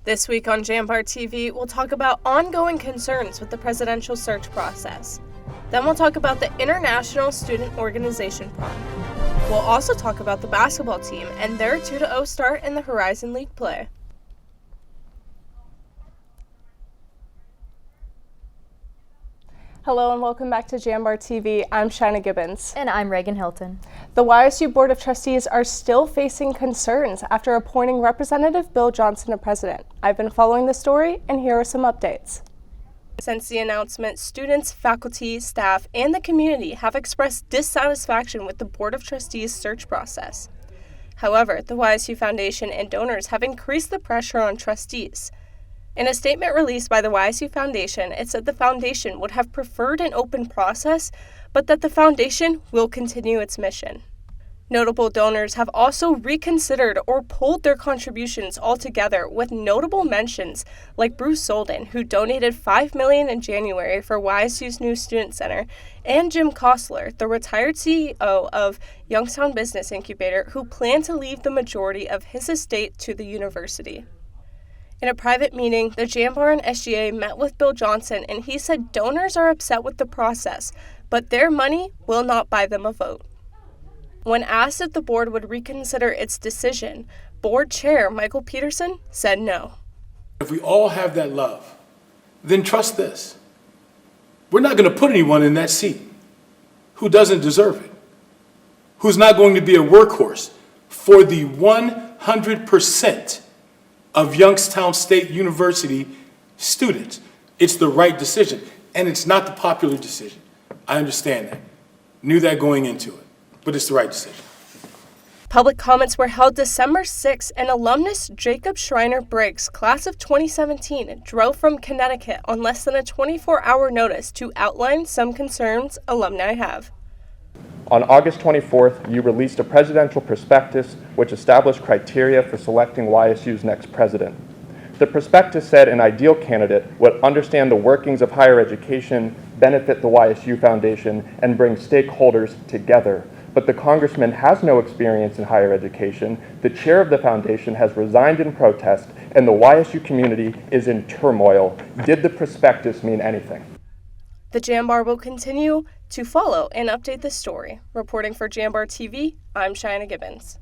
This week on JambarTV, we'll talk about ongoing concerns with the presidential search process. Then we'll talk about the International Student Organization Prom. We'll also talk about the basketball team and their 2-0 start in the Horizon League play. Hello and welcome back to JambarTV. I'm Shyna Gibbons. And I'm Reagan Hilton. The YSU Board of Trustees are still facing concerns after appointing Representative Bill Johnson to president. I've been following the story, and here are some updates. Since the announcement, students, faculty, staff, and the community have expressed dissatisfaction with the Board of Trustees search process. However, the YSU Foundation and donors have increased the pressure on trustees. In a statement released by the YSU Foundation, it said the foundation would have preferred an open process, but that the foundation will continue its mission. Notable donors have also reconsidered or pulled their contributions altogether, with notable mentions like Bruce Solden, who donated $5 million in January for YSU's new student center, and Jim Kostler, the retired CEO of Youngstown Business Incubator, who planned to leave the majority of his estate to the university. In a private meeting, the Jambar and SGA met with Bill Johnson, and he said donors are upset with the process, but their money will not buy them a vote. When asked if the board would reconsider its decision, board chair Michael Peterson said no. If we all have that love, then trust this. We're not going to put anyone in that seat who doesn't deserve it, who's not going to be a workhorse for the 100% of Youngstown State University students. It's the right decision, and it's not the popular decision. I understand that. Knew that going into it, but it's the right decision. Public comments were held December 6th, and alumnus Jacob Schreiner Briggs, class of 2017, drove from Connecticut on less than a 24-hour notice to outline some concerns alumni have. On August 24th, you released a presidential prospectus which established criteria for selecting YSU's next president. The prospectus said an ideal candidate would understand the workings of higher education, benefit the YSU Foundation, and bring stakeholders together. But the congressman has no experience in higher education, the chair of the foundation has resigned in protest, and the YSU community is in turmoil. Did the prospectus mean anything? The Jambar will continue to follow and update the story. Reporting for JambarTV, I'm Shyna Gibbons.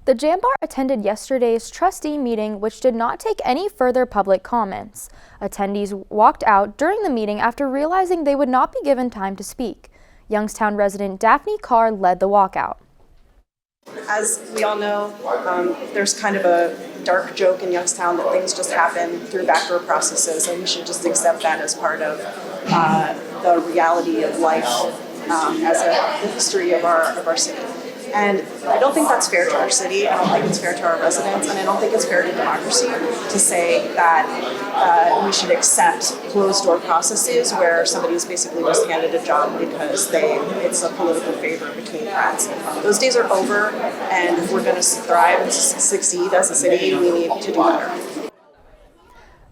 The Jambar attended yesterday's trustee meeting, which did not take any further public comments. Attendees walked out during the meeting after realizing they would not be given time to speak. Youngstown resident Daphne Carr led the walkout. As we all know, there's kind of a dark joke in Youngstown that things just happen through backdoor processes, and we should just accept that as part of the reality of life as the history of our city. And I don't think that's fair to our city, I don't think it's fair to our residents, and I don't think it's fair to democracy to say that we should accept closed-door processes where somebody is basically just handed a job because it's a political favor between friends. Those days are over, and if we're going to thrive and succeed as a city, we need to do better.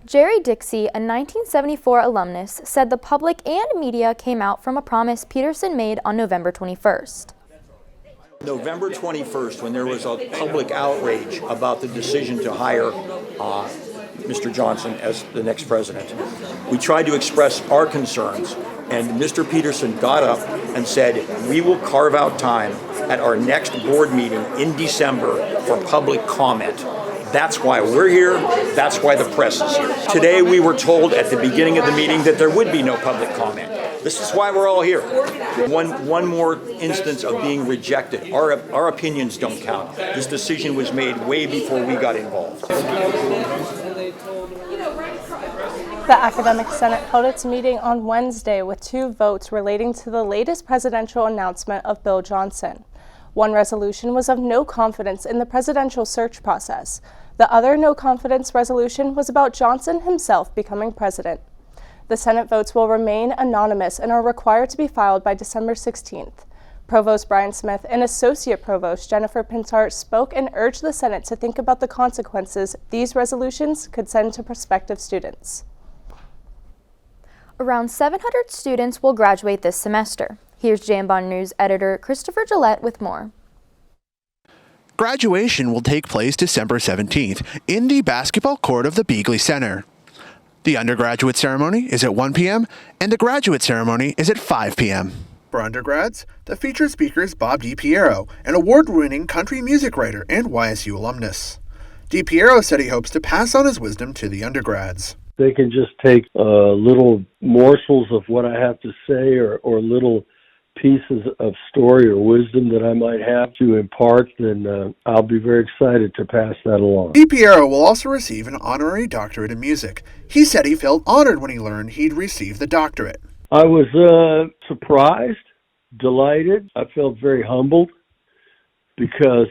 Jerry Dixie, a 1974 alumnus, said the public and media came out from a promise Peterson made on November 21st. November 21st, when there was a public outrage about the decision to hire Mr. Johnson as the next president, we tried to express our concerns, and Mr. Peterson got up and said, we will carve out time at our next board meeting in December for public comment. That's why we're here. That's why the press is here. Today we were told at the beginning of the meeting that there would be no public comment. This is why we're all here. One more instance of being rejected. Our opinions don't count. This decision was made way before we got involved. The Academic Senate held its meeting on Wednesday with 2 votes relating to the latest presidential announcement of Bill Johnson. One resolution was of no confidence in the presidential search process. The other no confidence resolution was about Johnson himself becoming president. The Senate votes will remain anonymous and are required to be filed by December 16th. Provost Brian Smith and Associate Provost Jennifer Pinsart spoke and urged the Senate to think about the consequences these resolutions could send to prospective students. Around 700 students will graduate this semester. Here's Jambar News editor Christopher Gillette with more. Graduation will take place December 17th in the basketball court of the Beagley Center. The undergraduate ceremony is at 1 p.m. and the graduate ceremony is at 5 p.m. For undergrads, the featured speaker is Bob DiPiero, an award-winning country music writer and YSU alumnus. DiPiero said he hopes to pass on his wisdom to the undergrads. They can just take little morsels of what I have to say or little pieces of story or wisdom that I might have to impart, then I'll be very excited to pass that along. DiPiero will also receive an honorary doctorate in music. He said he felt honored when he learned he'd received the doctorate. I was surprised, delighted. I felt very humbled because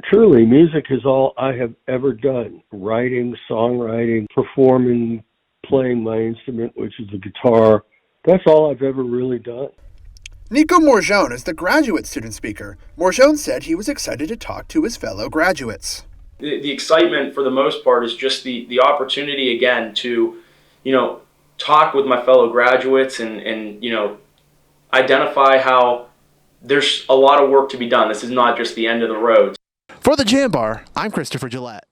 truly music is all I have ever done. Writing, songwriting, performing, playing my instrument, which is the guitar. That's all I've ever really done. Nico Morjone is the graduate student speaker. Morjone said he was excited to talk to his fellow graduates. The excitement for the most part is just the opportunity again to, talk with my fellow graduates and identify how there's a lot of work to be done. This is not just the end of the road. For the Jambar, I'm Christopher Gillette.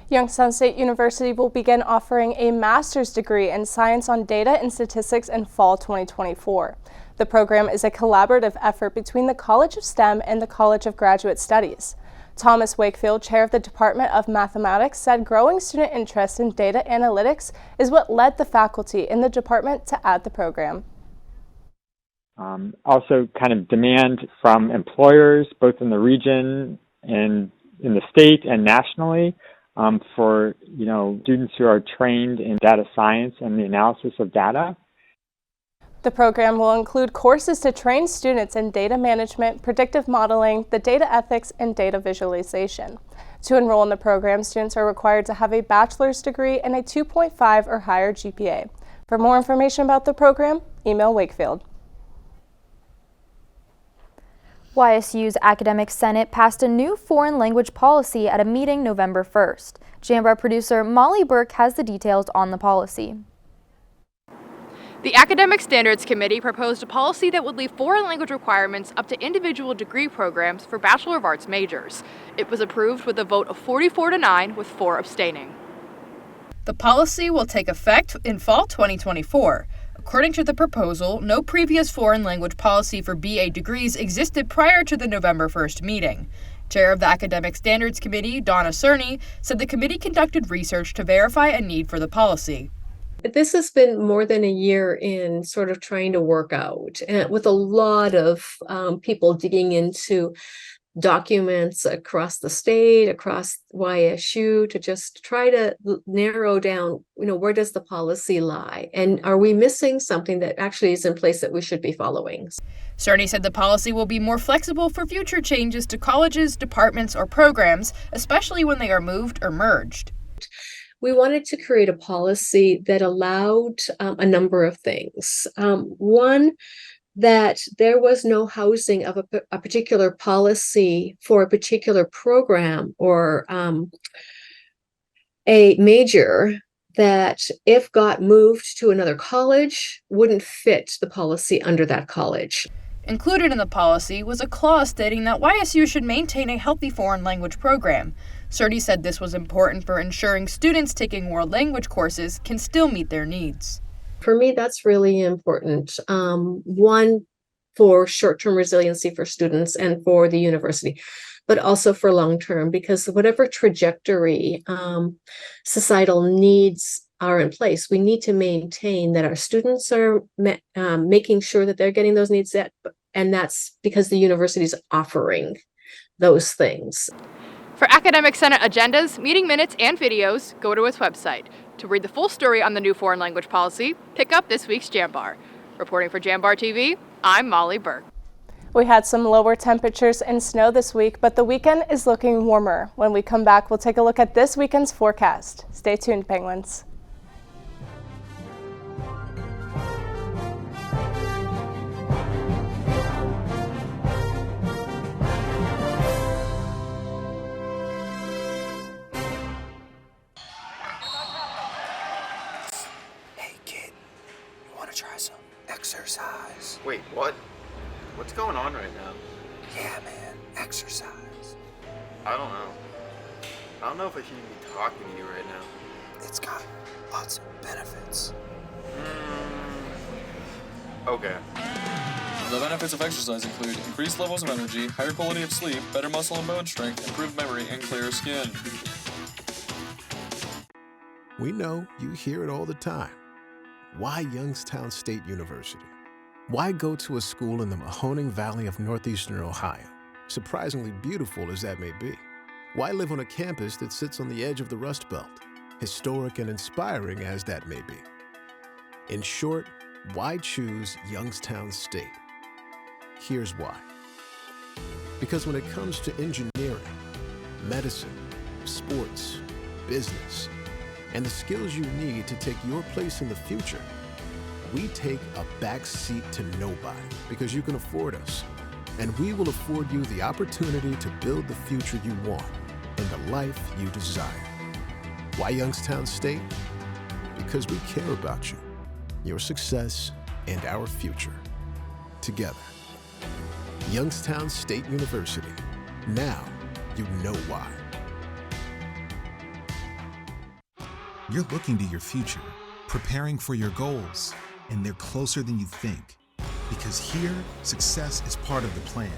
Youngstown State University will begin offering a master's degree in science on data and statistics in fall 2024. The program is a collaborative effort between the College of STEM and the College of Graduate Studies. Thomas Wakefield, chair of the Department of Mathematics, said growing student interest in data analytics is what led the faculty in the department to add the program. Also kind of demand from employers, both in the region and in the state and nationally, for students who are trained in data science and the analysis of data. The program will include courses to train students in data management, predictive modeling, the data ethics, and data visualization. To enroll in the program, students are required to have a bachelor's degree and a 2.5 or higher GPA. For more information about the program, email Wakefield. YSU's Academic Senate passed a new foreign language policy at a meeting November 1st. Jambar producer Molly Burke has the details on the policy. The Academic Standards Committee proposed a policy that would leave foreign language requirements up to individual degree programs for Bachelor of Arts majors. It was approved with a vote of 44-9 with 4 abstaining. The policy will take effect in fall 2024. According to the proposal, no previous foreign language policy for BA degrees existed prior to the November 1st meeting. Chair of the Academic Standards Committee, Donna Cerny, said the committee conducted research to verify a need for the policy. This has been more than a year in sort of trying to work out, and with a lot of people digging into documents across the state, across YSU, to just try to narrow down, where does the policy lie? And are we missing something that actually is in place that we should be following? Cerny said the policy will be more flexible for future changes to colleges, departments, or programs, especially when they are moved or merged. We wanted to create a policy that allowed a number of things. One, that there was no housing of a particular policy for a particular program or a major that, if got moved to another college, wouldn't fit the policy under that college. Included in the policy was a clause stating that YSU should maintain a healthy foreign language program. Cerny said this was important for ensuring students taking world language courses can still meet their needs. For me, that's really important. One, for short-term resiliency for students and for the university, but also for long-term, because whatever trajectory societal needs are in place, we need to maintain that our students are making sure that they're getting those needs met, and that's because the university is offering those things. For Academic Senate agendas, meeting minutes, and videos, go to its website. To read the full story on the new foreign language policy, pick up this week's Jambar. Reporting for JambarTV, I'm Molly Burke. We had some lower temperatures and snow this week, but the weekend is looking warmer. When we come back, we'll take a look at this weekend's forecast. Stay tuned, Penguins. Try some exercise. Wait, what? What's going on right now? Yeah, man, exercise. I don't know. I don't know if I should even be talking to you right now. It's got lots of benefits. Okay. The benefits of exercise include increased levels of energy, higher quality of sleep, better muscle and bone strength, improved memory, and clearer skin. We know you hear it all the time. Why Youngstown State University? Why go to a school in the Mahoning Valley of northeastern Ohio, surprisingly beautiful as that may be? Why live on a campus that sits on the edge of the Rust Belt, historic and inspiring as that may be? In short, why choose Youngstown State? Here's why. Because when it comes to engineering, medicine, sports, business, and the skills you need to take your place in the future, we take a back seat to nobody because you can afford us. And we will afford you the opportunity to build the future you want and the life you desire. Why Youngstown State? Because we care about you, your success, and our future. Together. Youngstown State University. Now you know why. You're looking to your future, preparing for your goals, and they're closer than you think. Because here, success is part of the plan.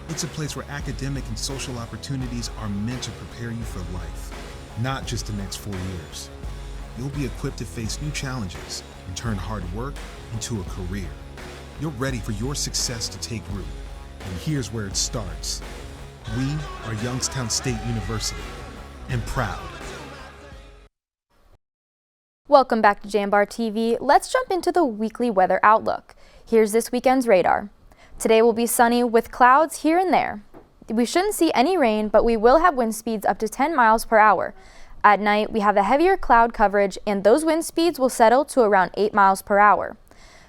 It's a place where academic and social opportunities are meant to prepare you for life, not just the next 4 years. You'll be equipped to face new challenges and turn hard work into a career. You're ready for your success to take root. And here's where it starts. We are Youngstown State University, and proud. Welcome back to JambarTV. Let's jump into the weekly weather outlook. Here's this weekend's radar. Today will be sunny with clouds here and there. We shouldn't see any rain, but we will have wind speeds up to 10 miles per hour. At night, we have a heavier cloud coverage, and those wind speeds will settle to around 8 miles per hour.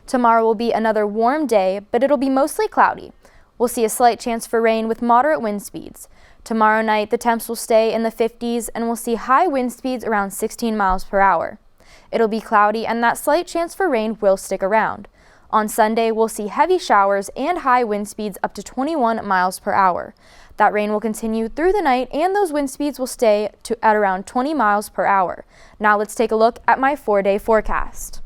Tomorrow will be another warm day, but it'll be mostly cloudy. We'll see a slight chance for rain with moderate wind speeds. Tomorrow night, the temps will stay in the 50s, and we'll see high wind speeds around 16 miles per hour. It'll be cloudy, and that slight chance for rain will stick around. On Sunday, we'll see heavy showers and high wind speeds up to 21 miles per hour. That rain will continue through the night, and those wind speeds will stay at around 20 miles per hour. Now let's take a look at my 4-day forecast.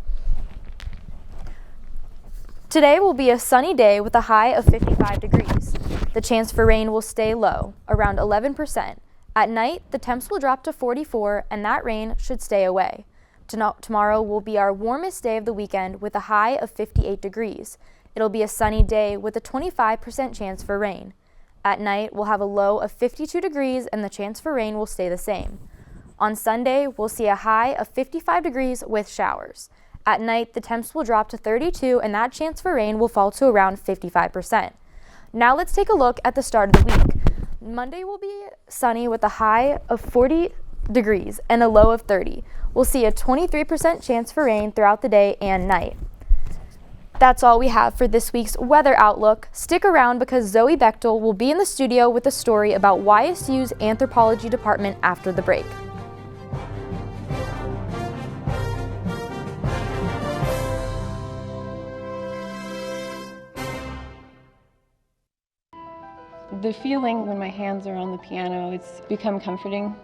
Today will be a sunny day with a high of 55 degrees. The chance for rain will stay low, around 11%. At night, the temps will drop to 44, and that rain should stay away. Tomorrow will be our warmest day of the weekend with a high of 58 degrees. It'll be a sunny day with a 25% chance for rain. At night, we'll have a low of 52 degrees, and the chance for rain will stay the same. On Sunday, we'll see a high of 55 degrees with showers. At night, the temps will drop to 32, and that chance for rain will fall to around 55%. Now let's take a look at the start of the week. Monday will be sunny with a high of 40 degrees and a low of 30. We'll see a 23% chance for rain throughout the day and night. That's all we have for this week's weather outlook. Stick around because Zoe Bechtel will be in the studio with a story about YSU's anthropology department after the break. The feeling when my hands are on the piano, it's become comforting.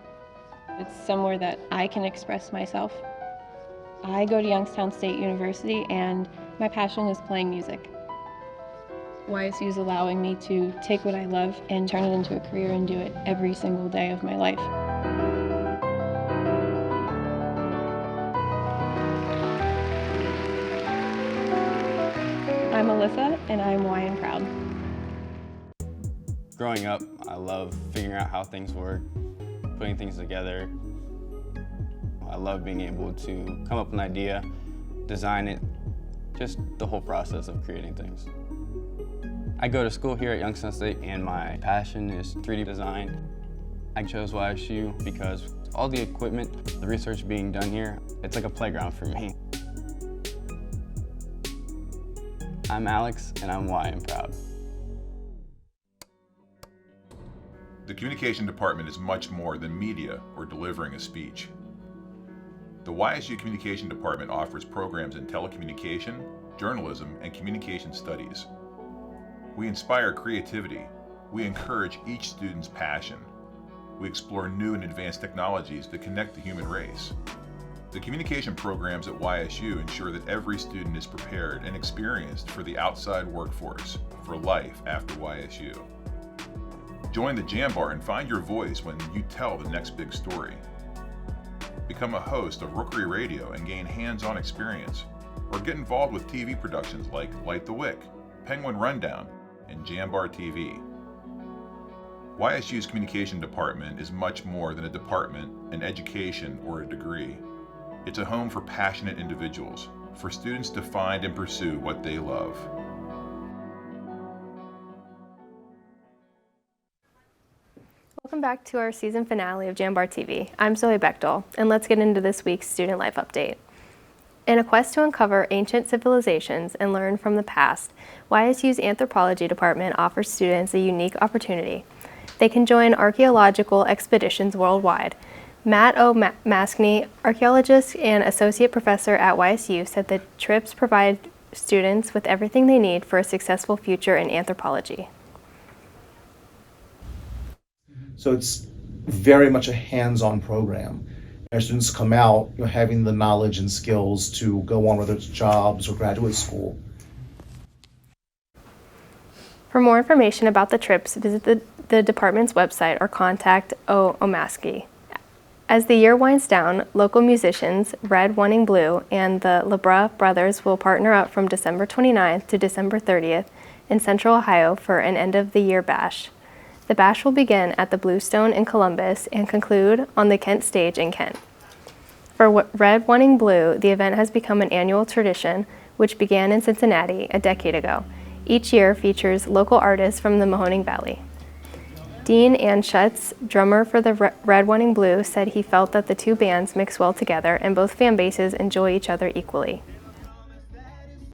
It's somewhere that I can express myself. I go to Youngstown State University and my passion is playing music. YSU is allowing me to take what I love and turn it into a career and do it every single day of my life. I'm Alyssa and I'm Y and proud. Growing up, I love figuring out how things work, putting things together. I love being able to come up with an idea, design it, just the whole process of creating things. I go to school here at Youngstown State and my passion is 3D design. I chose YSU because all the equipment, the research being done here, it's like a playground for me. I'm Alex and I'm Y and proud. The communication department is much more than media or delivering a speech. The YSU Communication Department offers programs in telecommunication, journalism, and communication studies. We inspire creativity. We encourage each student's passion. we explore new and advanced technologies that connect the human race. The communication programs at YSU ensure that every student is prepared and experienced for the outside workforce, for life after YSU. Join the Jambar and find your voice when you tell the next big story. Become a host of Rookery Radio and gain hands-on experience, or get involved with TV productions like Light the Wick, Penguin Rundown, and JambarTV. YSU's communication department is much more than a department, an education, or a degree. It's a home for passionate individuals, for students to find and pursue what they love. Welcome back to our season finale of JambarTV. I'm Zoe Bechtel, and let's get into this week's student life update. In a quest to uncover ancient civilizations and learn from the past, YSU's anthropology department offers students a unique opportunity. They can join archaeological expeditions worldwide. Matt O. Maskney, archaeologist and associate professor at YSU, said that trips provide students with everything they need for a successful future in anthropology. So it's very much a hands-on program. Our students come out, having the knowledge and skills to go on, whether it's jobs or graduate school. For more information about the trips, visit the department's website or contact O. Omaski. As the year winds down, local musicians, Red, Wanting Blue, and the LeBras Brothers will partner up from December 29th to December 30th in Central Ohio for an end-of-the-year bash. The bash will begin at the Bluestone in Columbus and conclude on the Kent stage in Kent. For Red, Wanting Blue, the event has become an annual tradition, which began in Cincinnati a decade ago. Each year features local artists from the Mahoning Valley. Dean Anschutz, drummer for the Red, Wanting Blue, said he felt that the two bands mix well together and both fan bases enjoy each other equally.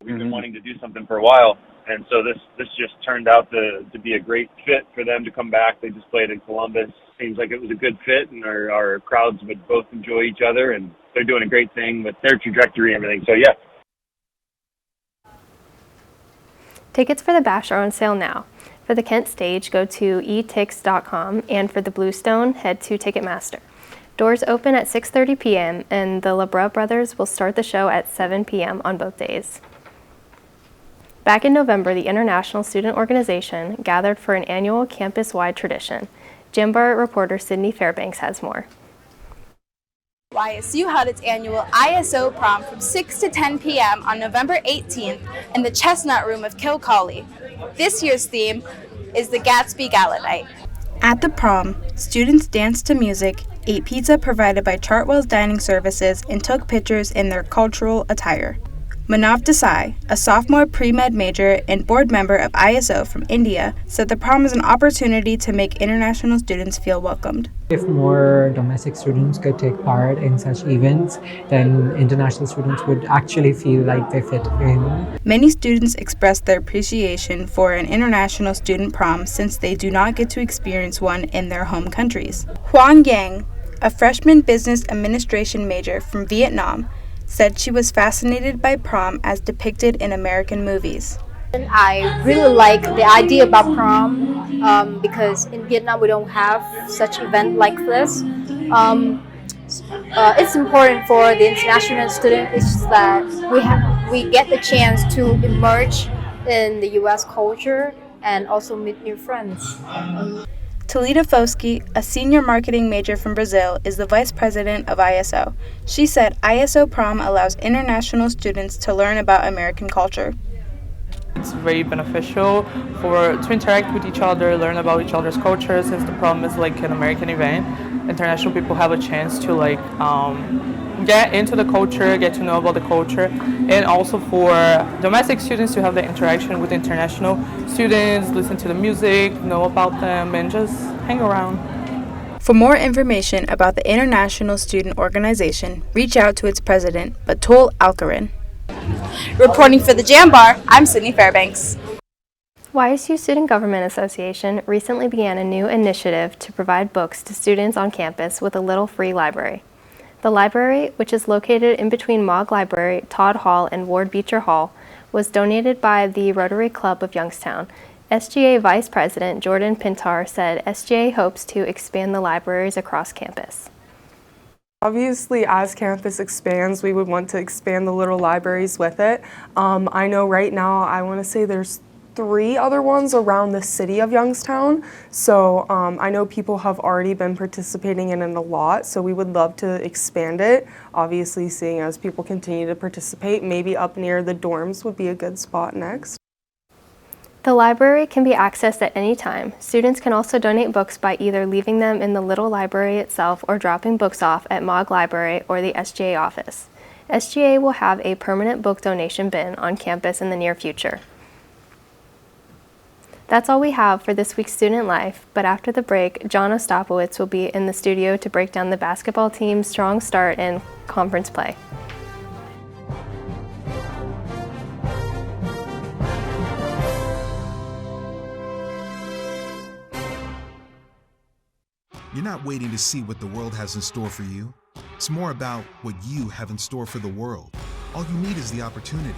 We've been wanting to do something for a while. And so this just turned out to be a great fit for them to come back. They just played in Columbus. Seems like it was a good fit, and our crowds would both enjoy each other, and they're doing a great thing with their trajectory and everything. So, yeah. Tickets for the bash are on sale now. For the Kent stage, go to etix.com, and for the Bluestone, head to Ticketmaster. Doors open at 6:30 p.m., and the LeBras Brothers will start the show at 7 p.m. on both days. Back in November, the International Student Organization gathered for an annual campus-wide tradition. Jambar reporter Sydney Fairbanks has more. YSU held its annual ISO Prom from 6 to 10 p.m. on November 18th in the Chestnut Room of Kilcawley. This year's theme is the Gatsby Gala Night. At the prom, students danced to music, ate pizza provided by Chartwell's Dining Services, and took pictures in their cultural attire. Manav Desai, a sophomore pre-med major and board member of ISO from India, said the prom is an opportunity to make international students feel welcomed. If more domestic students could take part in such events, then international students would actually feel like they fit in. Many students expressed their appreciation for an international student prom since they do not get to experience one in their home countries. Huang Yang, a freshman business administration major from Vietnam, said she was fascinated by prom as depicted in American movies. I really like the idea about prom because in Vietnam we don't have such event like this. It's important for the international student is that we get the chance to immerse in the U.S. culture and also meet new friends. Talita Foski, a senior marketing major from Brazil, is the vice president of ISO. She said ISO Prom allows international students to learn about American culture. It's very beneficial to interact with each other, learn about each other's culture, since the prom is like an American event. International people have a chance to get into the culture, get to know about the culture, and also for domestic students to have the interaction with international students, listen to the music, know about them, and just hang around. For more information about the International Student Organization, reach out to its president, Batul Alkarin. Reporting for the Jambar, I'm Sydney Fairbanks. YSU Student Government Association recently began a new initiative to provide books to students on campus with a little free library. The library, which is located in between Mogg Library, Todd Hall, and Ward Beecher Hall, was donated by the Rotary Club of Youngstown SGA Vice President Jordan Pintar said SGA hopes to expand the libraries across campus. Obviously, as campus expands, we would want to expand the little libraries with it. I know right now, I want to say there's 3 other ones around the city of Youngstown. So I know people have already been participating in it a lot, so we would love to expand it. Obviously, seeing as people continue to participate, maybe up near the dorms would be a good spot next. The library can be accessed at any time. Students can also donate books by either leaving them in the little library itself or dropping books off at Mogg Library or the SGA office. SGA will have a permanent book donation bin on campus in the near future. That's all we have for this week's Student Life, but after the break, John Ostapowitz will be in the studio to break down the basketball team's strong start in conference play. You're not waiting to see what the world has in store for you. It's more about what you have in store for the world. All you need is the opportunity.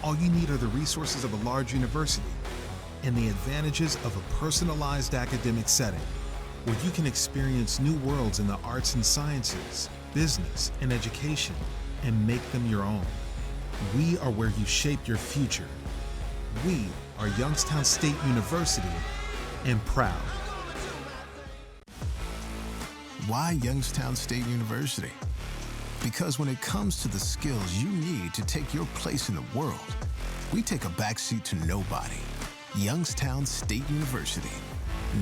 All you need are the resources of a large university and the advantages of a personalized academic setting where you can experience new worlds in the arts and sciences, business, and education and make them your own. We are where you shape your future. We are Youngstown State University and proud. Why Youngstown State University? Because when it comes to the skills you need to take your place in the world, we take a backseat to nobody. Youngstown State University.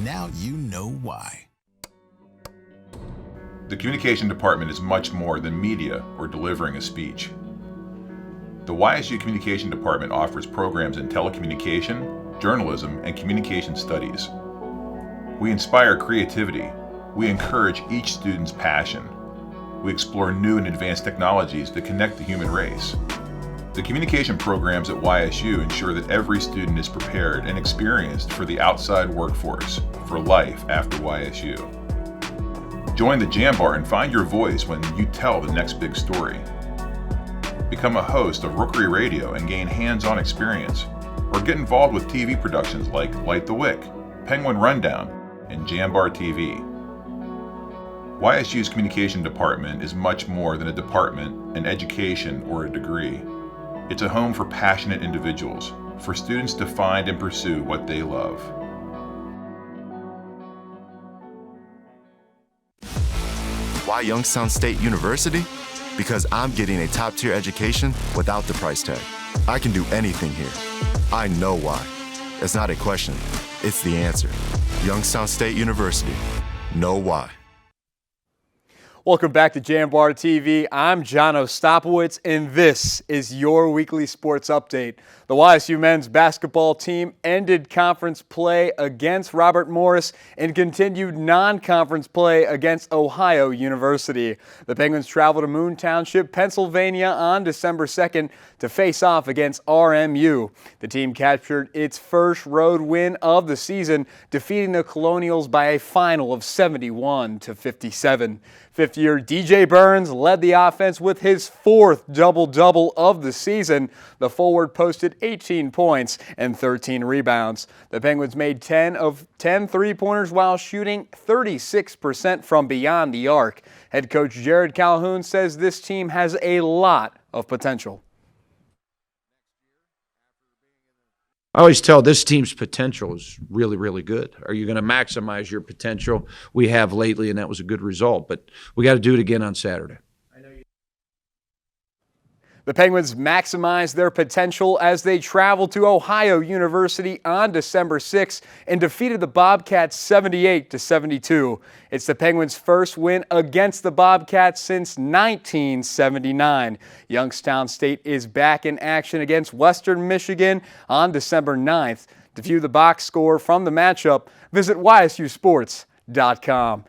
Now you know why. The communication department is much more than media or delivering a speech. The YSU Communication Department offers programs in telecommunication, journalism, and communication studies. We inspire creativity. We encourage each student's passion. We explore new and advanced technologies that connect the human race. The communication programs at YSU ensure that every student is prepared and experienced for the outside workforce, for life after YSU. Join the Jambar and find your voice when you tell the next big story. Become a host of Rookery Radio and gain hands-on experience, or get involved with TV productions like Light the Wick, Penguin Rundown, and JambarTV. YSU's communication department is much more than a department, an education, or a degree. It's a home for passionate individuals, for students to find and pursue what they love. Why Youngstown State University? Because I'm getting a top-tier education without the price tag. I can do anything here. I know why. It's not a question, it's the answer. Youngstown State University. Know why. Welcome back to Jambar TV. I'm John Ostapowitz, and this is your weekly sports update. The YSU men's basketball team ended conference play against Robert Morris and continued non-conference play against Ohio University. The Penguins travel to Moon Township, Pennsylvania on December 2nd to face off against RMU. The team captured its first road win of the season, defeating the Colonials by a final of 71-57. Fifth-year DJ Burns led the offense with his 4th double-double of the season. The forward posted 18 points and 13 rebounds. The Penguins made 10 of 10 three-pointers while shooting 36% from beyond the arc. Head coach Jared Calhoun says this team has a lot of potential. I always tell this team's potential is really, really good. Are you going to maximize your potential? We have lately, and that was a good result, but we got to do it again on Saturday. The Penguins maximized their potential as they traveled to Ohio University on December 6th and defeated the Bobcats 78-72. It's the Penguins' first win against the Bobcats since 1979. Youngstown State is back in action against Western Michigan on December 9th. To view the box score from the matchup, visit YSUsports.com.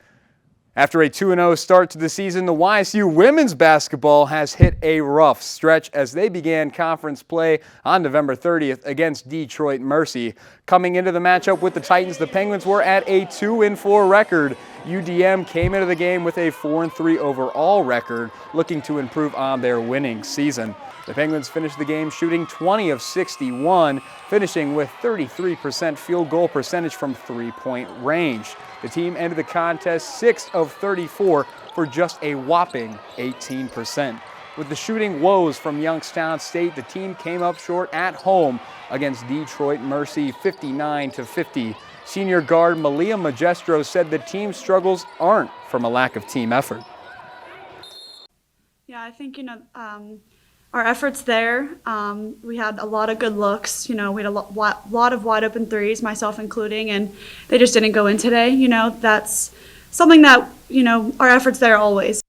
After a 2-0 start to the season, the YSU women's basketball has hit a rough stretch as they began conference play on November 30th against Detroit Mercy. Coming into the matchup with the Titans, the Penguins were at a 2-4 record UDM came into the game with a 4-3 overall record, looking to improve on their winning season. The Penguins finished the game shooting 20 of 61, finishing with 33% field goal percentage from three-point range. The team ended the contest 6 of 34 for just a whopping 18%. With the shooting woes from Youngstown State, the team came up short at home against Detroit Mercy 59-50. Senior guard Malia Magestro said the team's struggles aren't from a lack of team effort. Yeah, I think, our efforts there, we had a lot of good looks. We had a lot of wide open threes, myself including, and they just didn't go in today. That's something that, our efforts there always.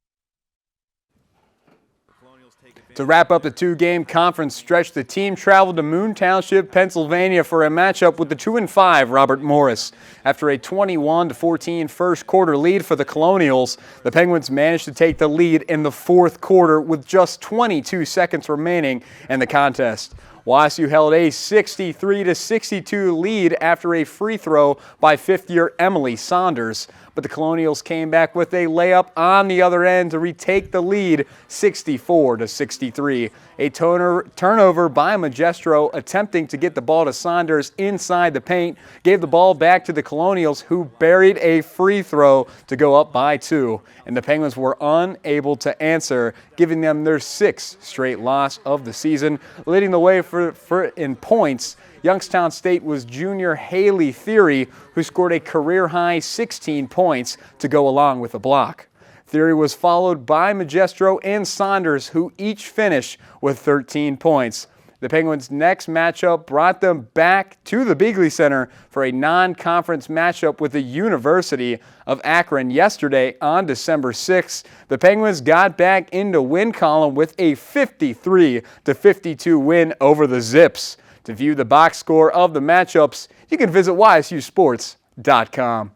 To wrap up the two-game conference stretch, the team traveled to Moon Township, Pennsylvania for a matchup with the 2-5 Robert Morris. After a 21-14 first quarter lead for the Colonials, the Penguins managed to take the lead in the fourth quarter with just 22 seconds remaining in the contest. YSU held a 63-62 lead after a free throw by fifth-year Emily Saunders. But the Colonials came back with a layup on the other end to retake the lead 64-63. A turnover by Magestro attempting to get the ball to Saunders inside the paint gave the ball back to the Colonials, who buried a free throw to go up by 2. And the Penguins were unable to answer, giving them their 6th straight loss of the season. Leading the way for in points, Youngstown State was junior Haley Theory, who scored a career-high 16 points to go along with a block. Theory was followed by Magestro and Saunders, who each finished with 13 points. The Penguins' next matchup brought them back to the Beagley Center for a non-conference matchup with the University of Akron yesterday on December 6th. The Penguins got back into win column with a 53-52 win over the Zips. To view the box score of the matchups, you can visit ysusports.com.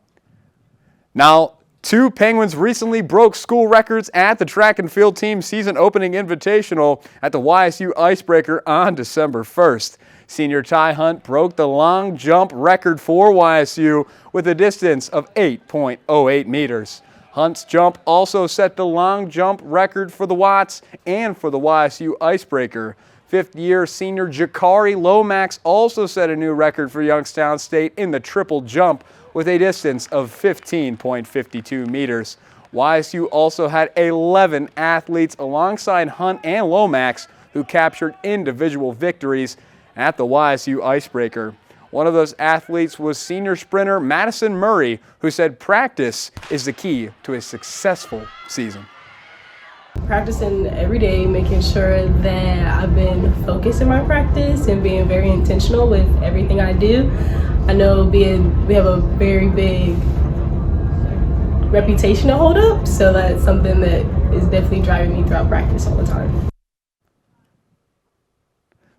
Now, 2 Penguins recently broke school records at the track and field team season opening invitational at the YSU Icebreaker on December 1st. Senior Ty Hunt broke the long jump record for YSU with a distance of 8.08 meters. Hunt's jump also set the long jump record for the Watts and for the YSU Icebreaker. Fifth-year senior Jakari Lomax also set a new record for Youngstown State in the triple jump with a distance of 15.52 meters. YSU also had 11 athletes alongside Hunt and Lomax who captured individual victories at the YSU Icebreaker. One of those athletes was senior sprinter Madison Murray, who said practice is the key to a successful season. Practicing every day, making sure that I've been focused in my practice and being very intentional with everything I do. I know we have a very big reputation to hold up, so that's something that is definitely driving me throughout practice all the time.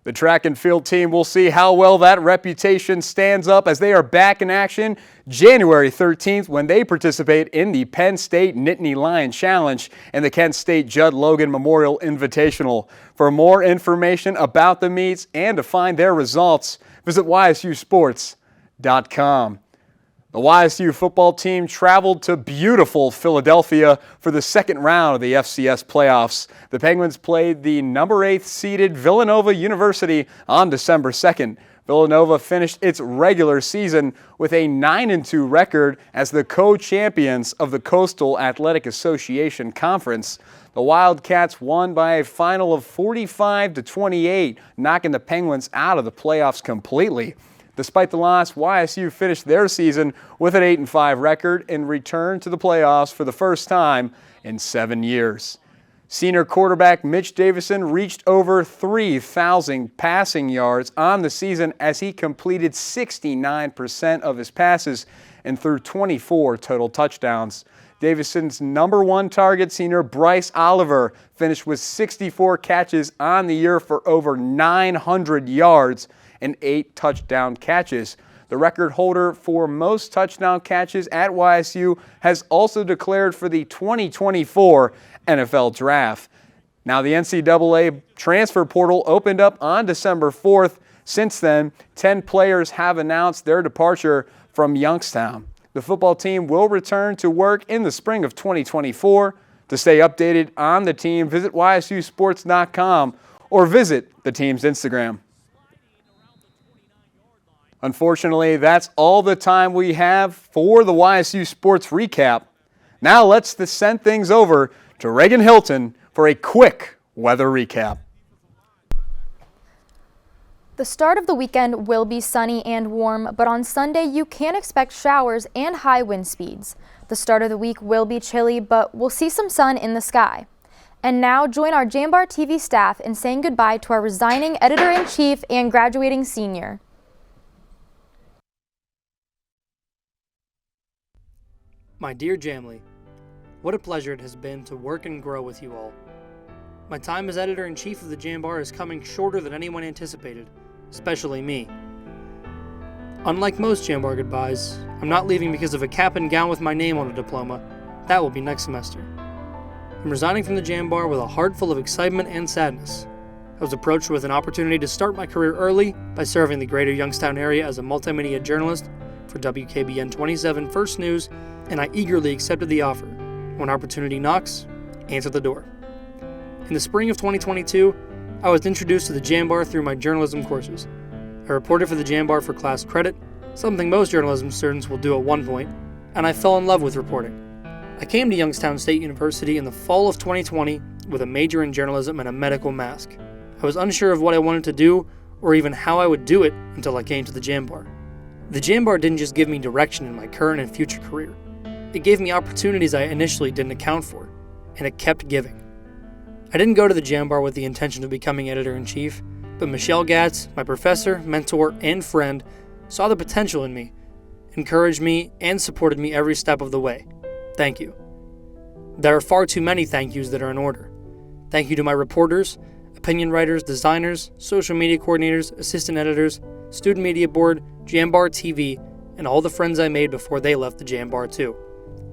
The track and field team will see how well that reputation stands up as they are back in action January 13th when they participate in the Penn State Nittany Lion Challenge and the Kent State Judd Logan Memorial Invitational. For more information about the meets and to find their results, visit ysusports.com. The YSU football team traveled to beautiful Philadelphia for the second round of the FCS playoffs. The Penguins played the number 8 seeded Villanova University on December 2nd. Villanova finished its regular season with a 9-2 record as the co-champions of the Coastal Athletic Association Conference. The Wildcats won by a final of 45-28, knocking the Penguins out of the playoffs completely. Despite the loss, YSU finished their season with an 8-5 record and returned to the playoffs for the first time in 7 years. Senior quarterback Mitch Davison reached over 3,000 passing yards on the season as he completed 69% of his passes and threw 24 total touchdowns. Davison's number 1 target, senior Bryce Oliver, finished with 64 catches on the year for over 900 yards and 8 touchdown catches. The record holder for most touchdown catches at YSU has also declared for the 2024 NFL Draft. Now, the NCAA transfer portal opened up on December 4th. Since then, 10 players have announced their departure from Youngstown. The The football team will return to work in the spring of 2024. To stay updated on the team, visit ysusports.com or visit the team's Instagram. Unfortunately, that's all the time we have for the YSU Sports Recap. Now let's send things over to Reagan Hilton for a quick weather recap. The start of the weekend will be sunny and warm, but on Sunday you can expect showers and high wind speeds. The start of the week will be chilly, but we'll see some sun in the sky. And now join our JambarTV staff in saying goodbye to our resigning editor-in-chief and graduating senior. My dear Jamley, what a pleasure it has been to work and grow with you all. My time as editor-in-chief of the Jambar is coming shorter than anyone anticipated, especially me. Unlike most Jambar goodbyes, I'm not leaving because of a cap and gown with my name on a diploma. That will be next semester. I'm resigning from the Jambar with a heart full of excitement and sadness. I was approached with an opportunity to start my career early by serving the greater Youngstown area as a multimedia journalist for WKBN 27 First News, and I eagerly accepted the offer. When opportunity knocks, answer the door. In the spring of 2022, I was introduced to the Jambar through my journalism courses. I reported for the Jambar for class credit, something most journalism students will do at one point, and I fell in love with reporting. I came to Youngstown State University in the fall of 2020 with a major in journalism and a medical mask. I was unsure of what I wanted to do or even how I would do it until I came to the Jambar. The Jambar didn't just give me direction in my current and future career. It gave me opportunities I initially didn't account for, and it kept giving. I didn't go to the Jambar with the intention of becoming editor-in-chief, but Michelle Gatz, my professor, mentor, and friend, saw the potential in me, encouraged me, and supported me every step of the way. Thank you. There are far too many thank yous that are in order. Thank you to my reporters, opinion writers, designers, social media coordinators, assistant editors, student media board, JambarTV, and all the friends I made before they left the Jambar too.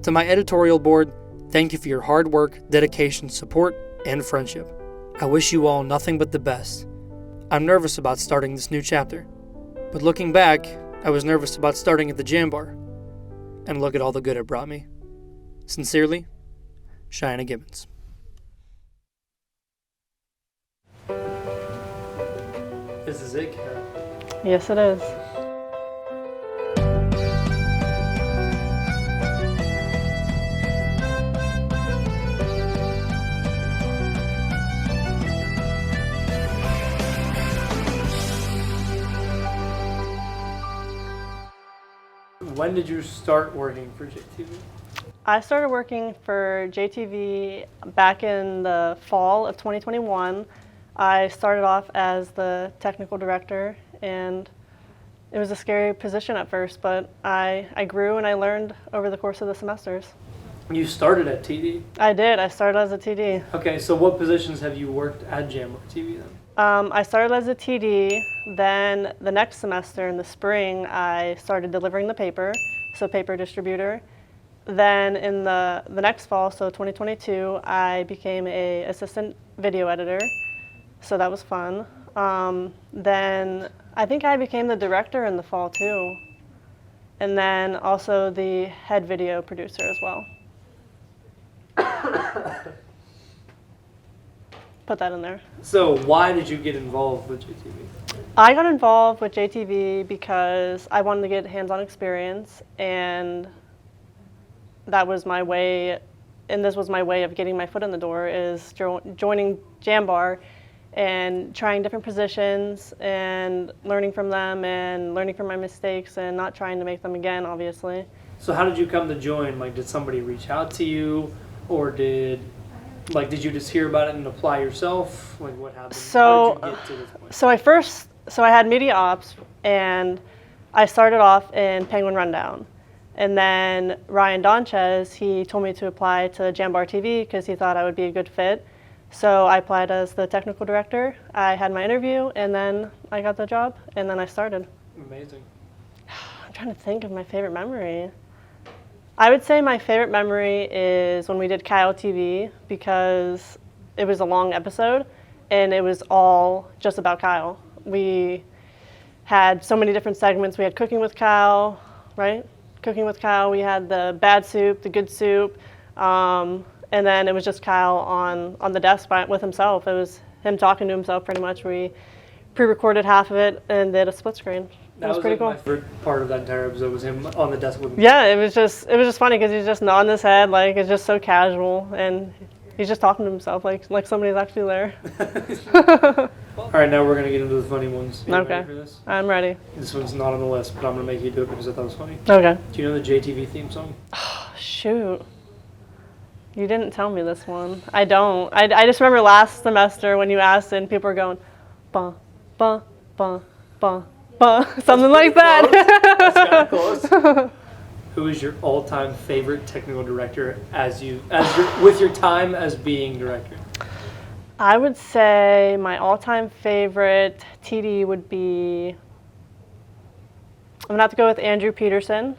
To my editorial board, thank you for your hard work, dedication, support, and friendship. I wish you all nothing but the best. I'm nervous about starting this new chapter, but looking back, I was nervous about starting at the Jambar, and look at all the good it brought me. Sincerely, Cheyenne Gibbons. This is it, Kara. Yes, it is. When did you start working for JTV? I started working for JTV back in the fall of 2021. I started off as the technical director, and it was a scary position at first, but I grew and I learned over the course of the semesters. You started at TD? I did. I started as a TD. Okay, so what positions have you worked at JambarTV then? I started as a TD, then the next semester in the spring I started delivering the paper, so paper distributor. Then in the next fall, so 2022, I became an assistant video editor, so that was fun. Then I think I became the director in the fall too, and then also the head video producer as well. Put that in there. So why did you get involved with JTV? I got involved with JTV because I wanted to get hands-on experience, and that was my way, and this was my way of getting my foot in the door, is joining Jambar and trying different positions and learning from them and learning from my mistakes and not trying to make them again, obviously. So how did you come to join? Like, did somebody reach out to you, or did you just hear about it and apply yourself? Like, what happened? So, how did you get to this point? So I had media ops, and I started off in Penguin Rundown. And then Ryan Donchez, he told me to apply to JambarTV because he thought I would be a good fit. So I applied as the technical director. I had my interview, and then I got the job, and then I started. Amazing. I'm trying to think of my favorite memory. I would say my favorite memory is when we did Kyle TV, because it was a long episode, and it was all just about Kyle. We had so many different segments. We had Cooking with Kyle, right? cooking with Kyle. We had the bad soup, the good soup, and then it was just Kyle on the desk with himself. It was him talking to himself pretty much. We pre-recorded half of it and did a split screen. It was pretty cool. My favorite part of that entire episode was him on the desk with him. Yeah, it was just funny because he's just nodding his head, like it's just so casual, and he's just talking to himself like somebody's actually there. All right, now we're gonna get into the funny ones. You Okay. ready for this? I'm ready. This one's not on the list, but I'm gonna make you do it because I thought it was funny. Okay. Do you know the JTV theme song? Shoot. You didn't tell me this one. I don't. I just remember last semester when you asked and people were going, ba, ba, ba, ba, ba, something like that. That's kind of close. Who is your all-time favorite technical director with your time as being director? I would say my all-time favorite TD would be, I'm gonna have to go with Andrew Peterson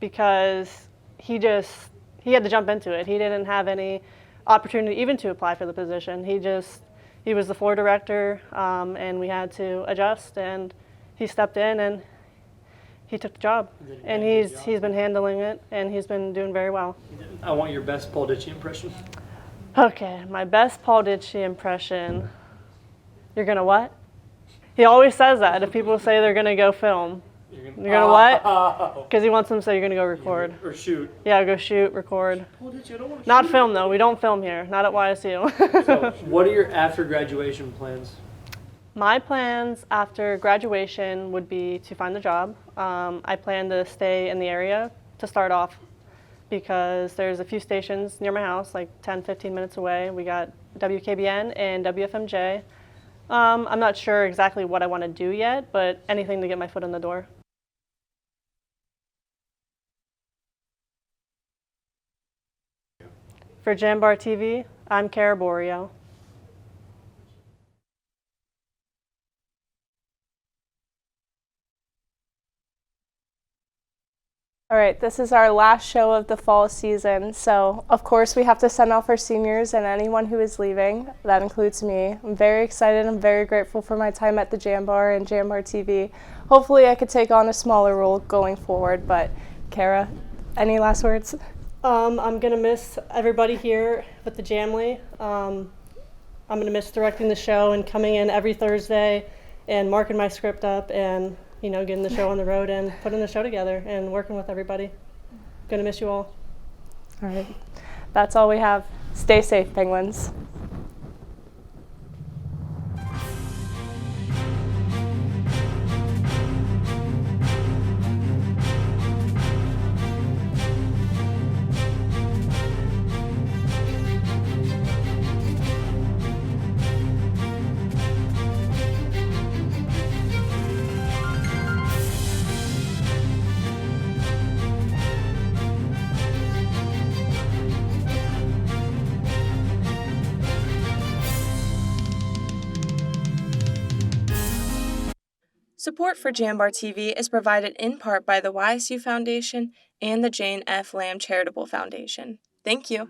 because he had to jump into it. He didn't have any opportunity even to apply for the position. He was the floor director, and we had to adjust, and he stepped in and he took the job. And he's been handling it, and he's been doing very well. I want your best Paul Ditchy impression. Okay, my best Paul Ditchy impression. You're gonna what? He always says that if people say they're gonna go film. You're gonna what? Because he wants them to say you're gonna go record. Or shoot. Yeah, go shoot, record. Paul Ditchy, I don't want to Not shoot. film though. We don't film here. Not at YSU. So, what are your after graduation plans? My plans after graduation would be to find the job. I plan to stay in the area to start off because there's a few stations near my house, like 10, 15 minutes away. We got WKBN and WFMJ. I'm not sure exactly what I want to do yet, but anything to get my foot in the door. For JambarTV, I'm Kara Borio. All right, this is our last show of the fall season, so of course we have to send off our seniors and anyone who is leaving. That includes me. I'm very excited. I'm very grateful for my time at the Jambar and JambarTV. Hopefully I could take on a smaller role going forward, but Kara, any last words? I'm going to miss everybody here with the Jamly. I'm going to miss directing the show and coming in every Thursday and marking my script up and getting the show on the road and putting the show together and working with everybody. Gonna miss you all. All right. That's all we have. Stay safe, Penguins. Support for JambarTV is provided in part by the YSU Foundation and the Jane F. Lamb Charitable Foundation. Thank you.